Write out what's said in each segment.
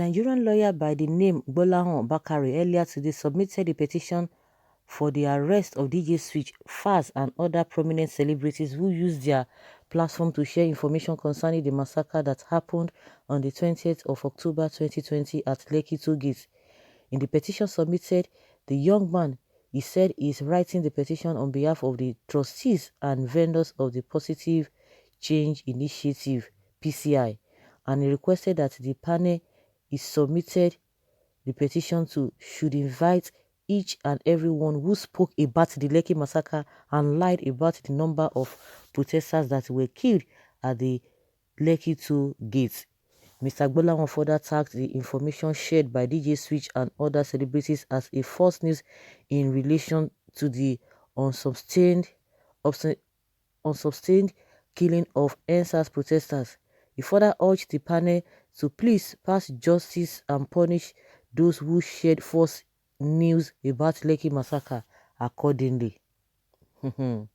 Nigerian lawyer by the name Gbolahan earlier today submitted a petition for the arrest of DJ Switch, FALZ, and other prominent celebrities who used their platform to share information concerning the massacre that happened on the 20th of October 2020 at Lekki Toll Gate. In the petition submitted, the young man, he said, is writing the petition on behalf of the trustees and vendors of the Positive Change Initiative, PCI, and he requested that the panel is submitted the petition to should invite each and everyone who spoke about the Lekki massacre and lied about the number of protesters that were killed at the Lekki Toll Gate. Mr. Gbolahan further tagged the information shared by DJ Switch and other celebrities as a false news in relation to the unsubstantiated killing of NSAS protesters. He further urged the panel to please pass justice and punish those who shared false news about Lekki massacre accordingly. Can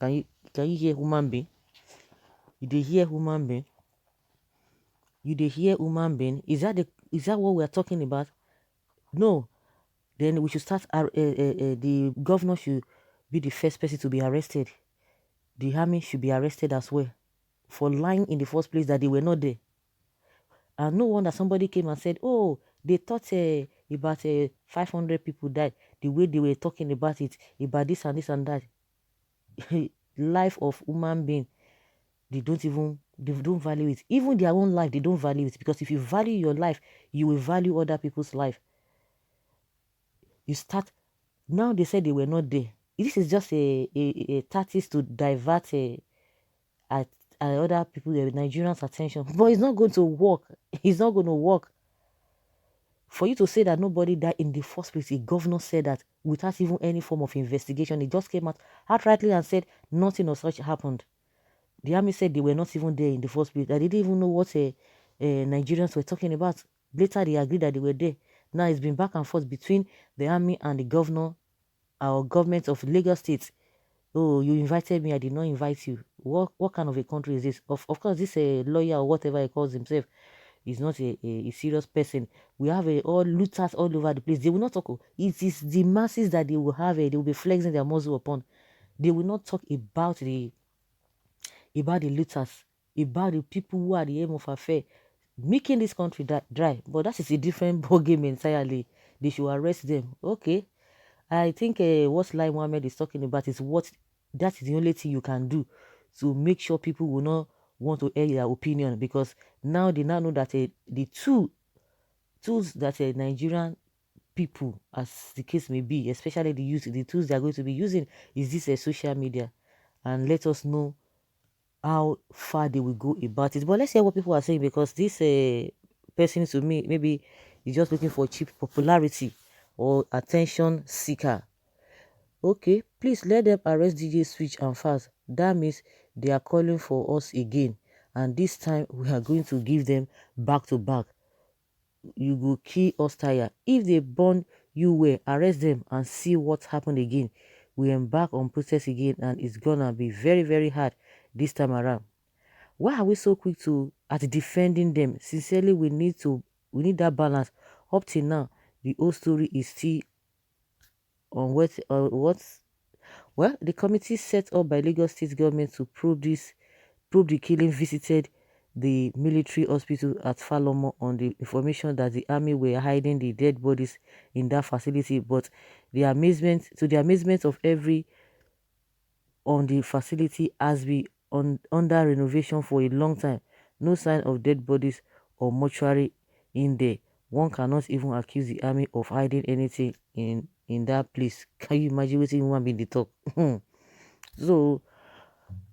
you hear human being? You dey hear human being? You dey hear human being? Is that what we are talking about? No. Then we should start. The governor should be the first person to be arrested. The army should be arrested as well for lying in the first place that they were not there. And no wonder somebody came and said, oh, they thought about 500 people died. The way they were talking about it, about this and this and that. Life of human being, they don't value it. Even their own life, they don't value it. Because if you value your life, you will value other people's life. You start, now they said they were not there. This is just a tactics to divert other people, Nigerians' attention. But it's not going to work. It's not going to work. For you to say that nobody died in the first place, the governor said that without even any form of investigation. He just came out outrightly and said nothing of such happened. The army said they were not even there in the first place. They didn't even know what Nigerians were talking about. Later, they agreed that they were there. Now, it's been back and forth between the army and the governor, our government of Lagos State. Oh, you invited me, I did not invite you. What kind of a country is this? Of course, this lawyer or whatever he calls himself is not a serious person. We have all looters all over the place. They will not talk. It is the masses that they will have. They will be flexing their muzzle upon. They will not talk about the looters, about the people who are the aim of affair, making this country dry. But that is a different ballgame entirely. They should arrest them. Okay. I think what Lai Mohammed is talking about is that is the only thing you can do to make sure people will not want to air their opinion, because now they now know that the tools that Nigerian people, as the case may be, especially the youth, the tools they are going to be using is this social media, and let us know how far they will go about it. But let's hear what people are saying, because this person, to me, maybe is just looking for cheap popularity or attention seeker. Okay, please let them arrest DJ Switch and FALZ. That means they are calling for us again, and this time we are going to give them back to back. You go kill us tire. If they burn you well, arrest them and see what happened again. We embark on protest again, and it's gonna be very, very hard this time around. Why are we so quick at defending them? Sincerely, we need that balance. Up till now, the whole story is still on well, the committee set up by Lagos State government to probe the killing visited the military hospital at Falomo on the information that the army were hiding the dead bodies in that facility. But to the amazement of every on the facility has been under renovation for a long time. No sign of dead bodies or mortuary in there. One cannot even accuse the army of hiding anything in that place. Can you imagine what human being they talk? So,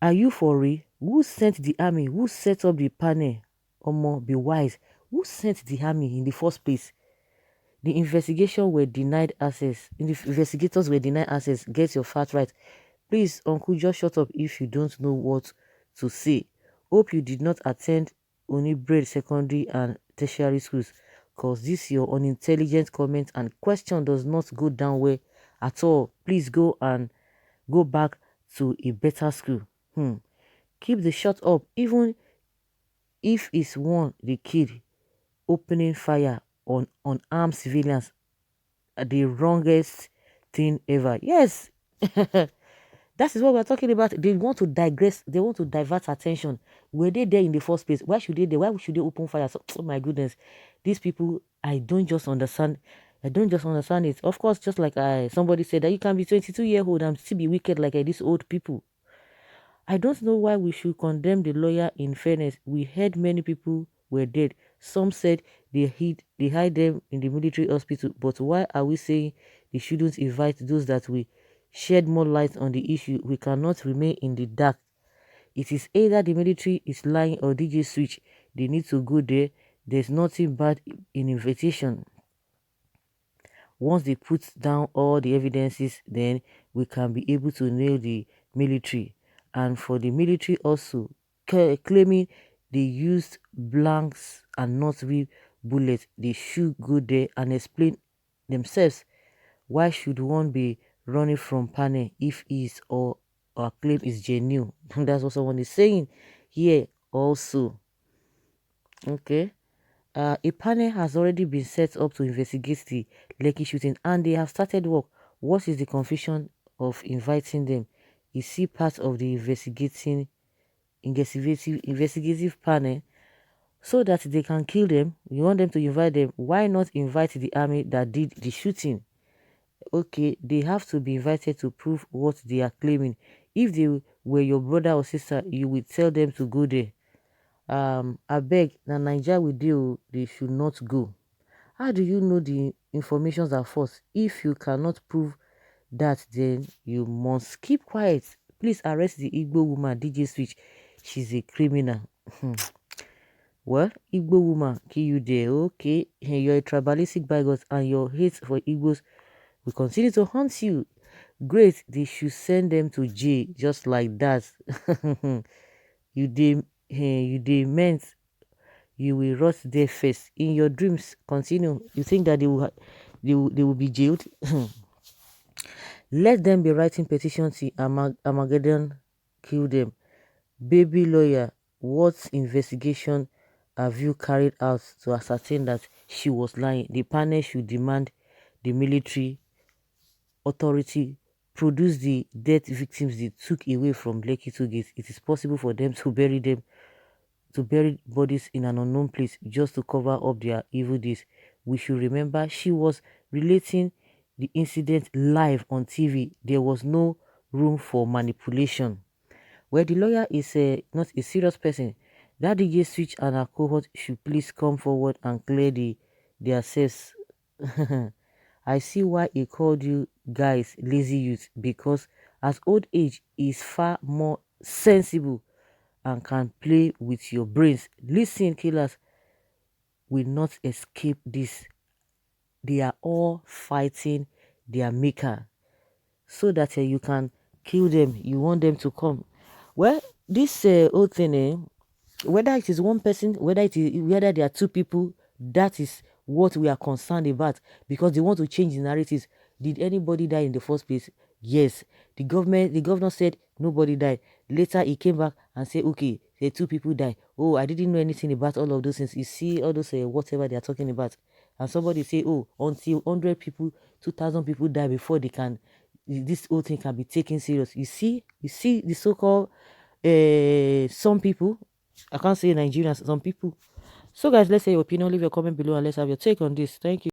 are you for real? Who sent the army? Who set up the panel? Omo, be wise. Who sent the army in the first place? The investigators were denied access. Get your facts right. Please, uncle, just shut up if you don't know what to say. Hope you did not attend Onibred Secondary and Tertiary schools, because this your unintelligent comment and question does not go down well at all. Please go back to a better school. Keep the shut up, even if it's one the kid. opening fire on unarmed civilians the wrongest thing ever. Yes. That is what we're talking about. They want to digress. They want to divert attention. Were they there in the first place? Why should they there? Why should they open fire? So, oh my goodness, these people, I don't just understand. I don't just understand it. Of course, just like somebody said that you can be 22-year-old and still be wicked like these old people. I don't know why we should condemn the lawyer. In fairness, we heard many people were dead. Some said they hide them in the military hospital. But why are we saying they shouldn't invite those that will shed more light on the issue? We cannot remain in the dark. It is either the military is lying or DJ Switch. They need to go there. There's nothing bad in invitation. Once they put down all the evidences, then we can be able to nail the military. And for the military also claiming they used blanks and not real bullets, they should go there and explain themselves. Why should one be running from panel if his or our claim is genuine? That's what someone is saying here also. Okay. A panel has already been set up to investigate the Lekki shooting and they have started work. What is the confusion of inviting them? Is he part of the investigative panel so that they can kill them? You want them to invite them? Why not invite the army that did the shooting? Okay, they have to be invited to prove what they are claiming. If they were your brother or sister, you would tell them to go there. I beg, na Naija with you, they should not go. How do you know the informations are false? If you cannot prove that, then you must keep quiet. Please arrest the Igbo woman, DJ Switch. She's a criminal. Well, Igbo woman, kill you there. Okay, you're a tribalistic bigot and your hate for Igbos will continue to haunt you. Great, they should send them to jail just like that. You meant you will rot there first. In your dreams, continue. You think that they will be jailed? Let them be writing petitions to Armageddon, kill them. Baby lawyer, what investigation have you carried out to ascertain that she was lying? The panel should demand the military authority produce the death victims they took away from Lekki to Gate. It is possible for them to bury bodies in an unknown place just to cover up their evil deeds. We should remember she was relating the incident live on TV. There was no room for manipulation. Where the lawyer is not a serious person, that DJ Switch and her cohort should please come forward and clear their selves. I see why he called you guys lazy youth, because as old age is far more sensible and can play with your brains. Listen, killers will not escape this. They are all fighting their maker so that you can kill them. You want them to come. Well, this whole thing, whether it is one person, whether there are two people, that is what we are concerned about, because they want to change the narratives. Did anybody die in the first place? Yes. The governor said nobody died. Later he came back and said, okay, the two people died. Oh, I didn't know anything about all of those things. You see all those whatever they are talking about, and somebody say, oh, until 100 people, 2,000 people die before this whole thing can be taken serious. You see the so-called some people, I can't say Nigerians, some people. So guys, let's say your opinion, leave your comment below and let's have your take on this. Thank you.